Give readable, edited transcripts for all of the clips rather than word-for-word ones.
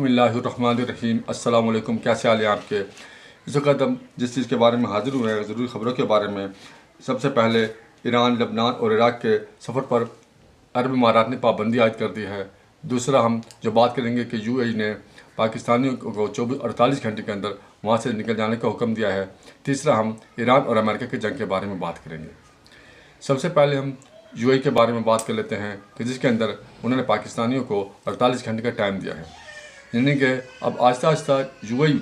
बिस्मिल्लाहिर्रहमानिर्रहीम। अस्सलाम वालेकुम। कैसे हाल है आपके? इस वक्त हम जिस चीज़ के बारे में हाजिर हुए हैं, ज़रूरी ख़बरों के बारे में। सबसे पहले ईरान, लबनान और इराक़ के सफ़र पर अरब इमारात ने पाबंदी आयद कर दी है। दूसरा हम जो बात करेंगे कि UAE ने पाकिस्तानियों को 48 घंटे के अंदर वहाँ से निकल जाने का हुक्म दिया है। तीसरा हम ईरान और अमेरिका की जंग के बारे में बात करेंगे। सबसे पहले हम UAE के बारे में बात कर लेते हैं कि जिसके अंदर उन्होंने पाकिस्तानियों को 48 घंटे का टाइम दिया है। यानी कि अब आहिस्ता आहिस्ता UAE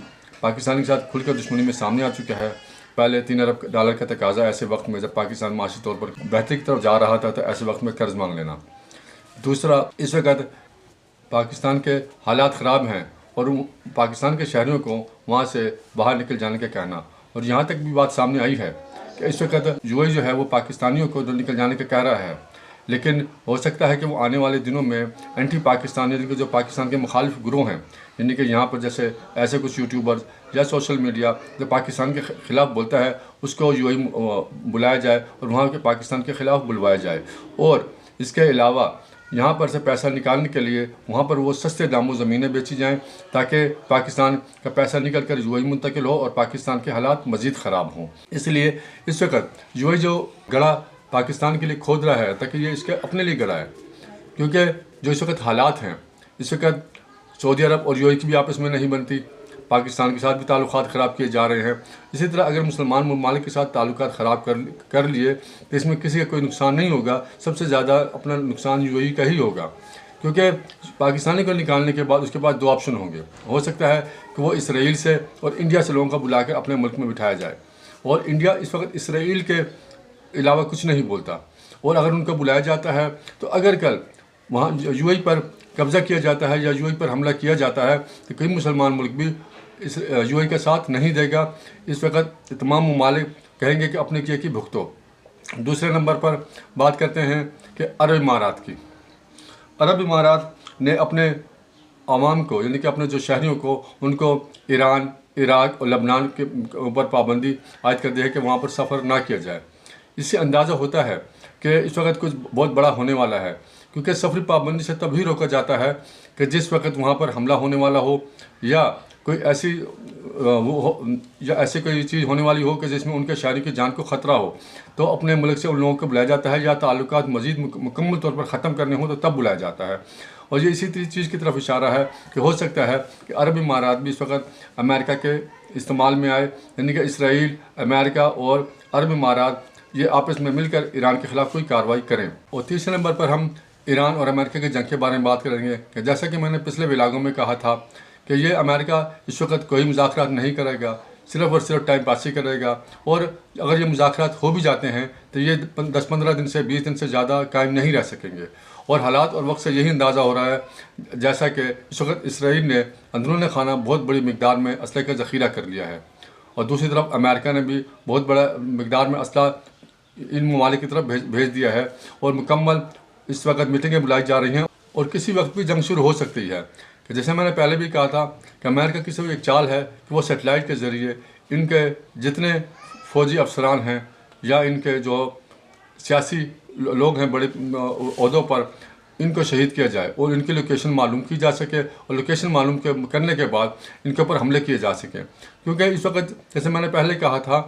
पाकिस्तान के साथ खुलकर दुश्मनी में सामने आ चुका है। पहले $3 अरब का तकाजा ऐसे वक्त में जब पाकिस्तान माशी तौर पर बेहतरी की तरफ जा रहा था, तो ऐसे वक्त में कर्ज मांग लेना। दूसरा, इस वक्त पाकिस्तान के हालात ख़राब हैं और पाकिस्तान के शहरियों को वहाँ से बाहर निकल जाने का कहना। और यहाँ तक भी बात सामने आई है कि इस वक्त UAE जो है वो पाकिस्तानियों को निकल जाने का कह रहा है, लेकिन हो सकता है कि वो आने वाले दिनों में एंटी पाकिस्तान यानी कि जो पाकिस्तान के मुखालिफ ग्रोह हैं, यानी कि यहाँ पर जैसे ऐसे कुछ यूट्यूबर्स या सोशल मीडिया जो पाकिस्तान के ख़िलाफ़ बोलता है, उसको UAE बुलाया जाए और वहाँ के पाकिस्तान के ख़िलाफ़ बुलवाया जाए। और इसके अलावा यहाँ पर से पैसा निकालने के लिए वहाँ पर वो सस्ते दामों ज़मीनें बेची जाएँ, ताकि पाकिस्तान का पैसा निकल कर UAE मुंतकिल हो और पाकिस्तान के हालात मज़ीद ख़राब हों। इसलिए इस वक्त UAE जो गड़ा पाकिस्तान के लिए खोद रहा है, ताकि ये इसके अपने लिए गड़ा है, क्योंकि जो इस वक्त हालात हैं, इस वक्त सऊदी अरब और UAE की भी आपस में नहीं बनती, पाकिस्तान के साथ भी ताल्लुकात ख़राब किए जा रहे हैं। इसी तरह अगर मुसलमान ममालिक के साथ ताल्लुकात ख़राब कर लिए तो इसमें किसी का कोई नुकसान नहीं होगा, सबसे ज़्यादा अपना नुकसान UAE का ही होगा, क्योंकि पाकिस्तानी को निकालने के बाद उसके बाद दो ऑप्शन होंगे। हो सकता है कि वो इसराइल से और इंडिया से लोगों का बुलाकर अपने मुल्क में बिठाया जाए, और इंडिया इस वक्त इसराइल के अलावा कुछ नहीं बोलता, और अगर उनको बुलाया जाता है तो अगर कल वहाँ UAE पर कब्ज़ा किया जाता है या UAE पर हमला किया जाता है, तो कई मुसलमान मुल्क भी इस UAE का साथ नहीं देगा। इस वक्त तमाम ममालिक कहेंगे कि अपने किए की भुगतो। दूसरे नंबर पर बात करते हैं कि अरब इमारात की। अरब इमारात ने अपने आवाम को यानी कि अपने जो शहरियों को, उनको ईरान, इराक़ और लबनान के ऊपर पाबंदी आयद कर दी है कि वहाँ पर सफ़र ना किया जाए। इससे अंदाज़ा होता है कि इस वक्त कुछ बहुत बड़ा होने वाला है, क्योंकि सफरी पाबंदी से तभी रोका जाता है कि जिस वक्त वहाँ पर हमला होने वाला हो या कोई ऐसी या ऐसी कोई चीज़ होने वाली हो कि जिसमें उनके शहरी की जान को ख़तरा हो, तो अपने मुल्क से उन लोगों को बुलाया जाता है, या ताल्लुकात मज़ीद मुकम्मल तौर पर ख़त्म करने हो तो तब बुलाया जाता है। और ये इसी चीज़ की तरफ इशारा है कि हो सकता है कि अरब इमारात भी इस वक्त अमेरिका के इस्तेमाल में आए, यानी कि इसराइल, अमेरिका और अरब इमारात ये आपस में मिलकर ईरान के ख़िलाफ़ कोई कार्रवाई करें। और तीसरे नंबर पर हम ईरान और अमेरिका की जंग के बारे में बात करेंगे कि जैसा कि मैंने पिछले व्लॉगों में कहा था कि ये अमेरिका इस वक्त कोई मुज़ाकरात नहीं करेगा, सिर्फ़ और सिर्फ टाइम पास ही करेगा। और अगर ये मुज़ाकरात हो भी जाते हैं तो ये 10-15 दिन से 20 दिन से ज़्यादा कायम नहीं रह सकेंगे। और हालात और वक्त से यही अंदाज़ा हो रहा है, जैसा कि इस वक्त इसराइल ने अंदरूनी खाना बहुत बड़ी मिकदार में असले का ज़ख़ीरा कर लिया है, और दूसरी तरफ अमेरिका ने भी बहुत बड़ा मिकदार में असला इन ममालिक की तरफ भेज दिया है। और मुकम्मल इस वक्त मीटिंगें बुलाई जा रही हैं और किसी वक्त भी जंग शुरू हो सकती है। कि जैसे मैंने पहले भी कहा था कि अमेरिका की सिर्फ एक चाल है कि वो सेटेलाइट के ज़रिए इनके जितने फ़ौजी अफसरान हैं या इनके जो सियासी लोग हैं बड़े ओहदों पर, इनको शहीद किया जाए और इनकी लोकेशन मालूम की जा सके, और लोकेशन मालूम करने के बाद इनके ऊपर हमले किए जा सकें। क्योंकि इस वक्त जैसे मैंने पहले कहा था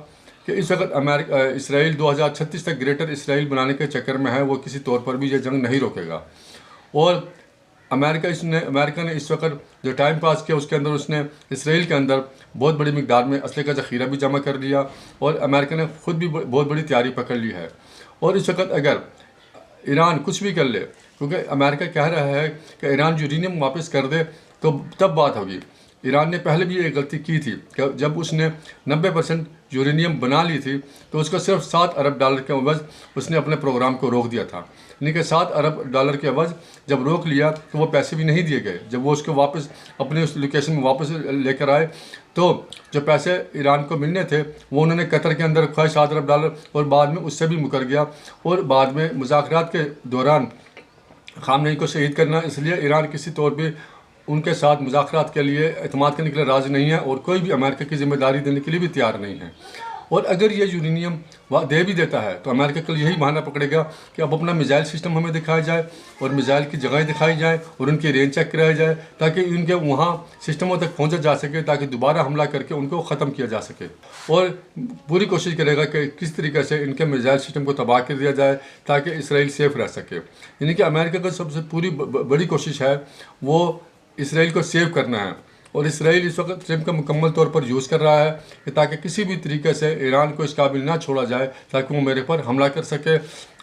कि इस वक्त इसराइल 2036 तक ग्रेटर इसराइल बनाने के चक्कर में है, वो किसी तौर पर भी ये जंग नहीं रोकेगा। और अमेरिका ने इस वक्त जो टाइम पास किया उसके अंदर उसने इसराइल के अंदर बहुत बड़ी मिकदार में असले का ज़ख़ीरा भी जमा कर लिया, और अमेरिका ने ख़ुद भी बहुत बड़ी तैयारी पकड़ ली है। और इस वक्त अगर ईरान कुछ भी कर ले, क्योंकि अमेरिका कह रहा है कि ईरान यूरेनियम वापस कर दे तो तब बात होगी। ईरान ने पहले भी एक गलती की थी कि जब उसने 90% यूरेनियम बना ली थी तो उसको सिर्फ $7 अरब के अवज़ उसने अपने प्रोग्राम को रोक दिया था। यानी कि $7 अरब के अवज़ जब रोक लिया तो वो पैसे भी नहीं दिए गए। जब वो उसको वापस अपने उस लोकेशन में वापस लेकर आए तो जो पैसे ईरान को मिलने थे वो उन्होंने कतर के अंदर रखा $7 अरब, और बाद में उससे भी मुकर गया। और बाद में मुज़ाकरात के दौरान ख़ामनेई को शहीद करना, इसलिए ईरान किसी तौर पर उनके साथ मुज़ाकरात के लिए एतमाद करने के लिए राज़ी नहीं है, और कोई भी अमेरिका की ज़िम्मेदारी देने के लिए भी तैयार नहीं है। और अगर ये यूरेनियम दे भी देता है तो अमेरिका कल यही बहाना पकड़ेगा कि अब अपना मिसाइल सिस्टम हमें दिखाया जाए और मिसाइल की जगह दिखाई जाए और उनकी रेंज चेक कराया जाए ताकि उनके वहाँ सिस्टमों तक पहुँचा जा सके, ताकि दोबारा हमला करके उनको ख़त्म किया जा सके। और पूरी कोशिश करेगा कि किस तरीके से इनके मिसाइल सिस्टम को तबाह कर दिया जाए ताकि इसराइल सेफ रह सके। यानी कि अमेरिका की सबसे पूरी बड़ी कोशिश है वो इसराइल को सेव करना है, और इसराइल इस वक्त ट्रम्प का मुकम्मल तौर पर यूज़ कर रहा है कि ताकि किसी भी तरीके से ईरान को इस काबिल ना छोड़ा जाए ताकि वो मेरे पर हमला कर सके।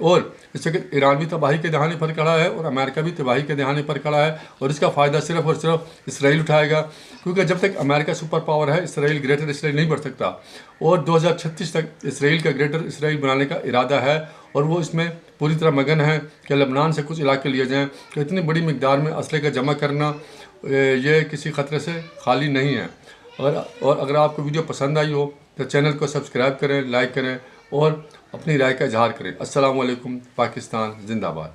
और इससे ईरान भी तबाही के दहाने पर खड़ा है और अमेरिका भी तबाही के दहाने पर खड़ा है, और इसका फ़ायदा सिर्फ और सिर्फ इसराइल उठाएगा, क्योंकि जब तक अमेरिका सुपर पावर है इसराइल ग्रेटर इसराइल नहीं बढ़ सकता। और 2036 तक इसराइल का ग्रेटर इसराइल बनाने का इरादा है, और वो इसमें पूरी तरह मगन है कि लबनान से कुछ इलाके लिए जाएँ। तो इतनी बड़ी मिकदार में असले का जमा करना ये किसी ख़तरे से खाली नहीं है। अगर आपको वीडियो पसंद आई हो तो चैनल को सब्सक्राइब करें, लाइक करें और अपनी राय का इजहार करें। अस्सलाम वालेकुम। पाकिस्तान जिंदाबाद।